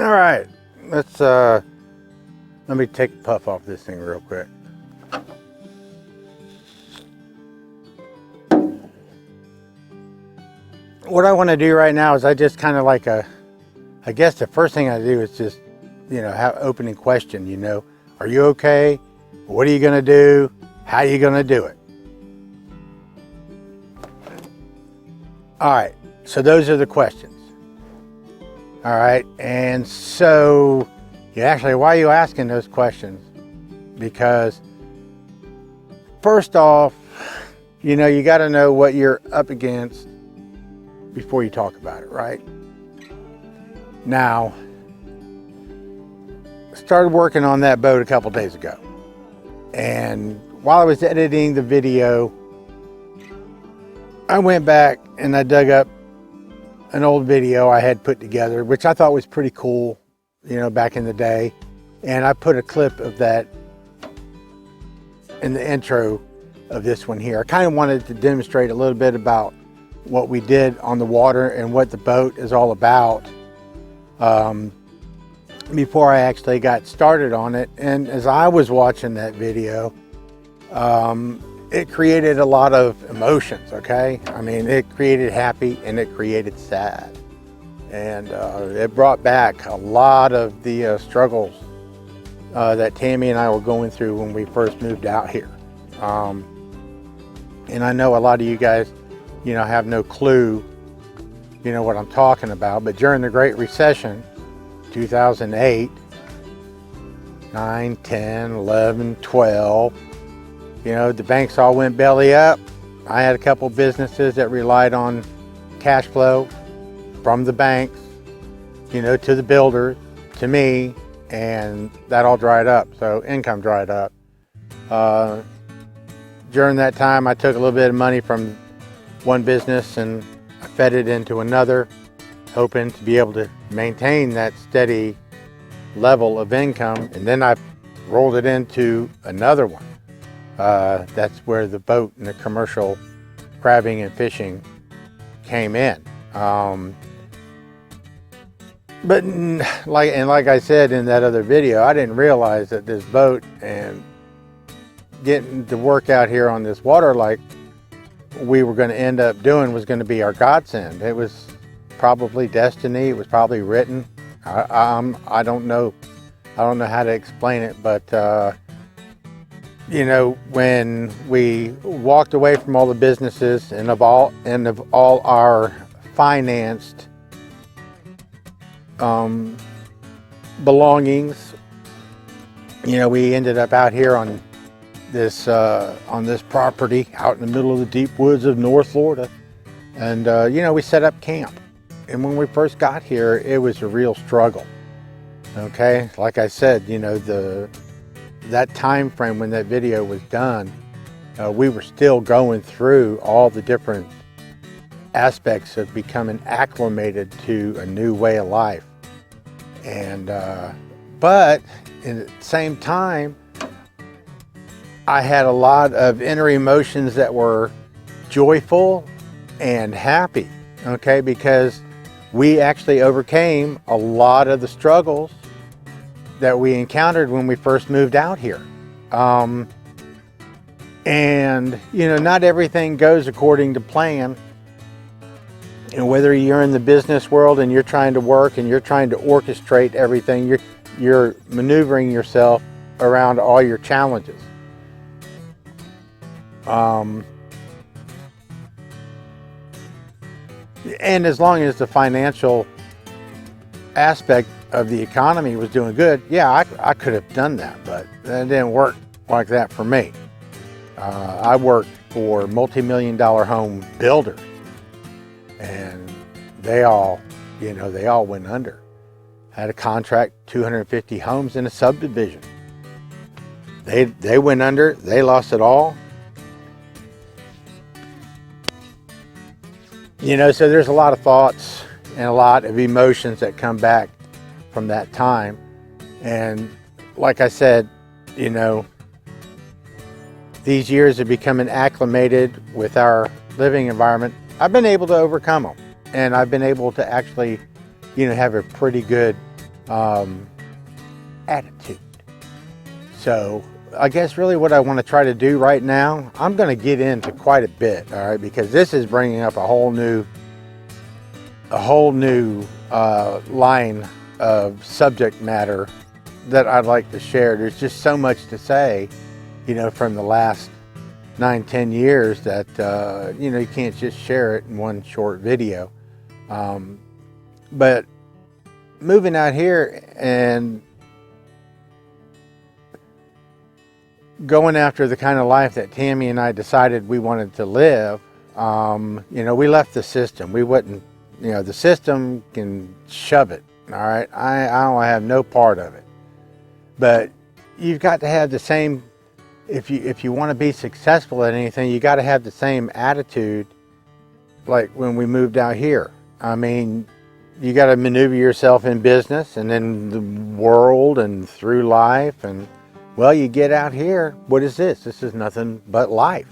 All right, let me take the puff off this thing real quick. What I want to do right now is I just kind of like I guess the first thing I do is just, have opening question, are you okay? What are you going to do? How are you going to do it? All right, so those are the questions. All right, and so why are you asking those questions? Because first off, you got to know what you're up against before you talk about it, right? Now, I started working on that boat a couple days ago. And while I was editing the video, I went back and I dug up an old video I had put together, which I thought was pretty cool, back in the day. And I put a clip of that in the intro of this one here. I kind of wanted to demonstrate a little bit about what we did on the water and what the boat is all about before I actually got started on it. And as I was watching that video, it created a lot of emotions, okay? I mean, it created happy and it created sad. And it brought back a lot of the struggles that Tammy and I were going through when we first moved out here. And I know a lot of you guys have no clue, what I'm talking about, but during the Great Recession, 2008, 9, 10, 11, 12, the banks all went belly up. I had a couple businesses that relied on cash flow from the banks, to the builders, to me, and that all dried up, so income dried up. During that time, I took a little bit of money from one business and I fed it into another, hoping to be able to maintain that steady level of income. And then I rolled it into another one. That's where the boat and the commercial crabbing and fishing came in. But like I said in that other video, I didn't realize that this boat and getting to work out here on this water like we were going to end up doing was going to be our godsend. It was probably destiny. It was probably written. I don't know how to explain it, but when we walked away from all the businesses and of all our financed belongings, we ended up out here on this property out in the middle of the deep woods of North Florida, and we set up camp. And when we first got here, it was a real struggle. Okay, like I said, that time frame when that video was done, we were still going through all the different aspects of becoming acclimated to a new way of life. And but at the same time, I had a lot of inner emotions that were joyful and happy, okay, because we actually overcame a lot of the struggles that we encountered when we first moved out here. And, not everything goes according to plan. And whether you're in the business world and you're trying to work and you're trying to orchestrate everything, you're maneuvering yourself around all your challenges. And as long as the financial aspect of the economy was doing good, yeah, I could have done that, but that didn't work like that for me. I worked for multi-million-dollar home builders, and they all went under. Had a contract, 250 homes in a subdivision. They went under, they lost it all. So there's a lot of thoughts and a lot of emotions that come back from that time. And like I said, these years of becoming acclimated with our living environment, I've been able to overcome them. And I've been able to actually, have a pretty good attitude. So I guess really what I want to try to do right now, I'm going to get into quite a bit, all right, because this is bringing up a whole new line of subject matter that I'd like to share. There's just so much to say, you know, from the last 9-10 years that you know, you can't just share it in one short video. But moving out here and going after the kind of life that Tammy and I decided we wanted to live, you know, we left the system. We wouldn't, you know, the system can shove it, all right? I don't have no part of it. But you've got to have the same, if you want to be successful at anything, you got to have the same attitude like when we moved out here. I mean, you got to maneuver yourself in business and in the world and through life, and well, you get out here, what is this? This is nothing but life.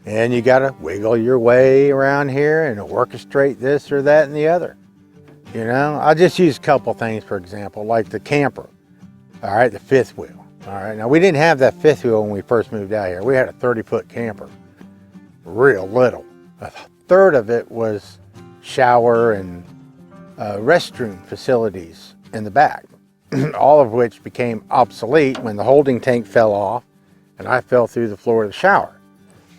And you got to wiggle your way around here and orchestrate this or that and the other. You know, I'll just use a couple things, for example, like the camper, all right, the fifth wheel. All right, now we didn't have that fifth wheel when we first moved out here. We had a 30-foot camper, real little. A third of it was shower and restroom facilities in the back. All of which became obsolete when the holding tank fell off and I fell through the floor of the shower.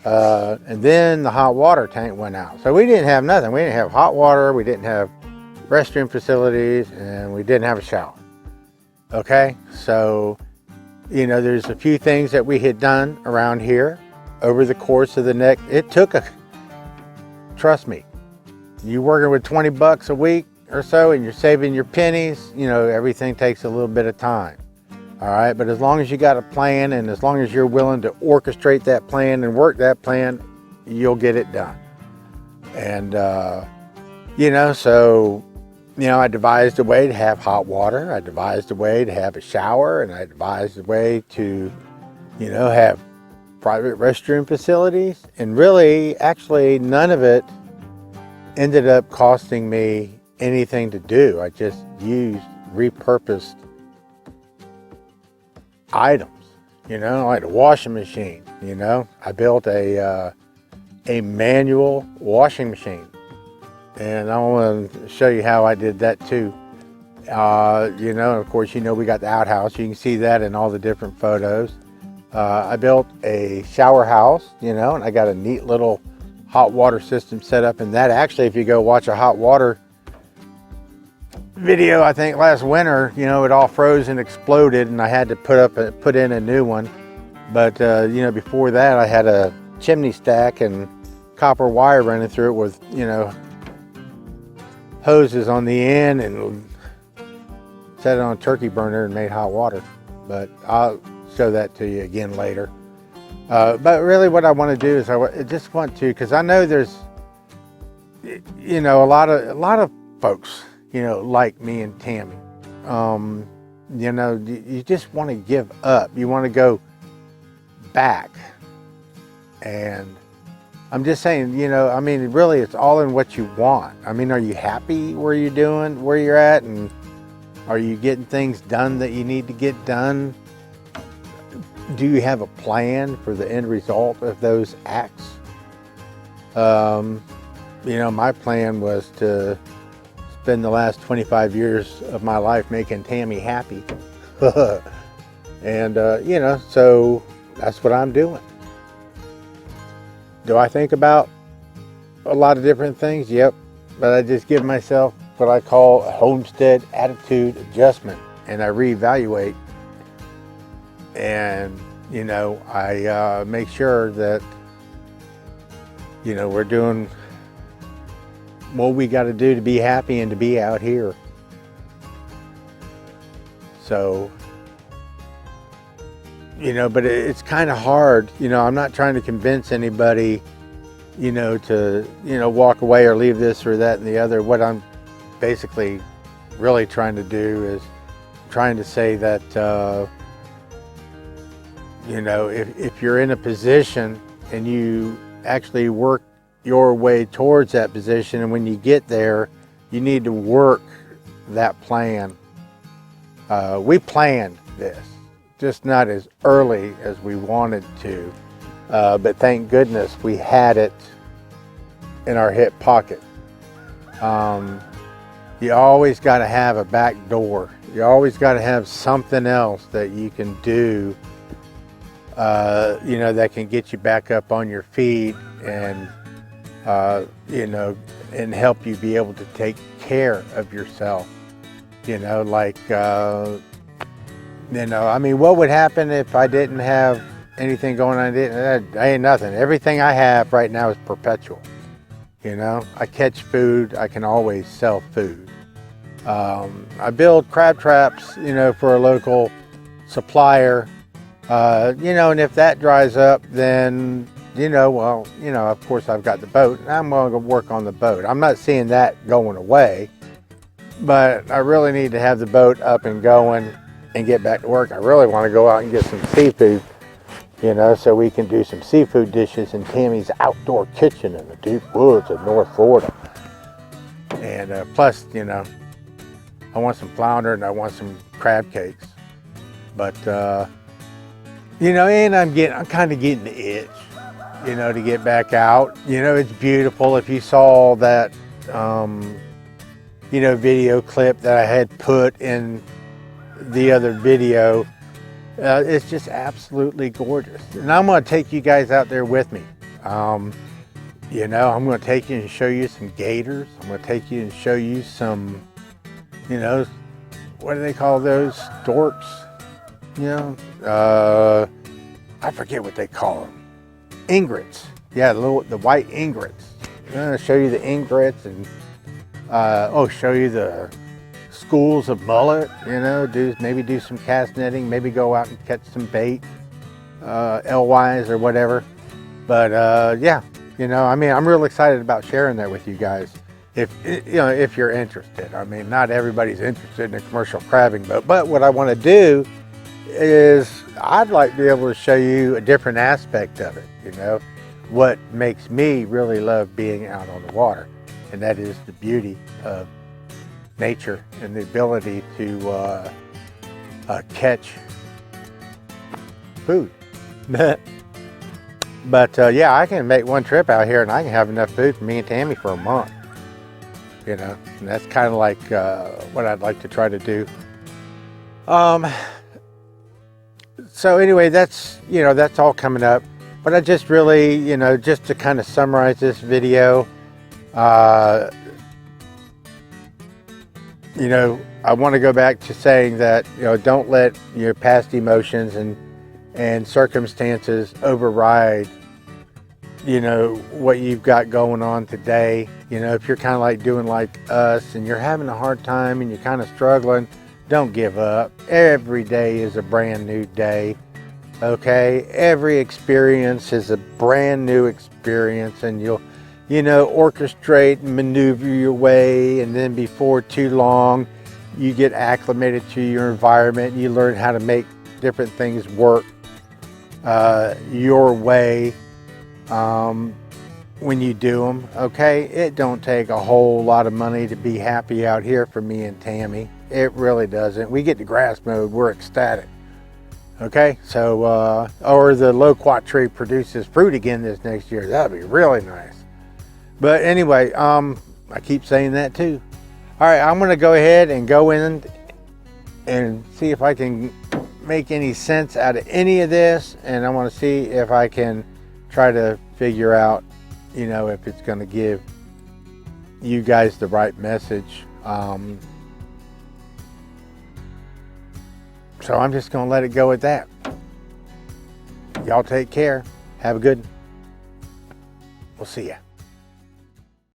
And then the hot water tank went out. So we didn't have nothing. We didn't have hot water, we didn't have restroom facilities, and we didn't have a shower. Okay, so, you know, there's a few things that we had done around here over the course of the next, it took trust me, you working with 20 bucks a week or so and you're saving your pennies, you know, everything takes a little bit of time. All right, but as long as you got a plan and as long as you're willing to orchestrate that plan and work that plan, you'll get it done. And you know, so, you know, I devised a way to have hot water, I devised a way to have a shower, and I devised a way to, you know, have private restroom facilities. And really, actually, none of it ended up costing me anything to do. I just used repurposed items, you know, like a washing machine. You know, I built a manual washing machine, and I want to show you how I did that too. You know, of course, you know, we got the outhouse. You can see that in all the different photos. I built a shower house, you know, and I got a neat little hot water system set up. And that actually, if you go watch a hot water video, I think last winter, you know, it all froze and exploded, and I had to put in a new one. But you know, before that, I had a chimney stack and copper wire running through it with, you know, hoses on the end, and set it on a turkey burner and made hot water. But I'll show that to you again later. But really, what I want to do is I just want to, because I know there's, you know, a lot of folks, you know, like me and Tammy, you know, you just want to give up. You want to go back. And I'm just saying, you know, I mean, really, it's all in what you want. I mean, are you happy where you're at? And are you getting things done that you need to get done? Do you have a plan for the end result of those acts? You know, my plan was to spend the last 25 years of my life making Tammy happy. And, you know, so that's what I'm doing. Do I think about a lot of different things? Yep. But I just give myself what I call a homestead attitude adjustment, and I reevaluate. And, you know, I make sure that, you know, we're doing what we got to do to be happy and to be out here. So, you know, but it's kind of hard. You know, I'm not trying to convince anybody, you know, to, you know, walk away or leave this or that and the other. What I'm basically really trying to do is trying to say that, you know, if you're in a position and you actually work your way towards that position, and when you get there, you need to work that plan We planned this, just not as early as we wanted to, but thank goodness we had it in our hip pocket. You always got to have a back door. You always got to have something else that you can do, that can get you back up on your feet and, and help you be able to take care of yourself. I mean, what would happen if I didn't have anything going on? I ain't nothing. Everything I have right now is perpetual. I catch food, I can always sell food. I build crab traps, for a local supplier, and if that dries up, then, of course I've got the boat, and I'm going to work on the boat. I'm not seeing that going away, but I really need to have the boat up and going and get back to work. I really want to go out and get some seafood, so we can do some seafood dishes in Tammy's outdoor kitchen in the deep woods of North Florida. And plus, I want some flounder and I want some crab cakes. But, and I'm kind of getting the itch, to get back out. It's beautiful. If you saw that, video clip that I had put in the other video, it's just absolutely gorgeous. And I'm going to take you guys out there with me. I'm going to take you and show you some gators. I'm going to take you and show you some, what do they call those? Storks? I forget what they call them. Egrets. Yeah, the white egrets. I'm going to show you the egrets and, show you the schools of mullet, maybe do some cast netting, maybe go out and catch some bait, LYs or whatever. But I'm real excited about sharing that with you guys. If you're interested. I mean, not everybody's interested in a commercial crabbing boat, but what I want to do is I'd like to be able to show you a different aspect of it, what makes me really love being out on the water, and that is the beauty of nature and the ability to catch food. But I can make one trip out here and I can have enough food for me and Tammy for a month. And that's kind of like what I'd like to try to do. So anyway, that's all coming up. But I just really, just to kind of summarize this video, I want to go back to saying that, don't let your past emotions and circumstances override, what you've got going on today. If you're kind of like doing like us and you're having a hard time and you're kind of struggling, don't give up. Every day is a brand new day. Okay, every experience is a brand new experience, and you'll orchestrate and maneuver your way, and then before too long you get acclimated to your environment and you learn how to make different things work your way when you do them. Okay, it don't take a whole lot of money to be happy out here for me and Tammy. It really doesn't. We get to grass mode, we're ecstatic. Okay, so or the loquat tree produces fruit again this next year. That'd be really nice. But anyway, I keep saying that too. All right, I'm gonna go ahead and go in and see if I can make any sense out of any of this, and I want to see if I can try to figure out, if it's gonna give you guys the right message. So I'm just gonna let it go at that. Y'all take care. Have a good one. We'll see ya.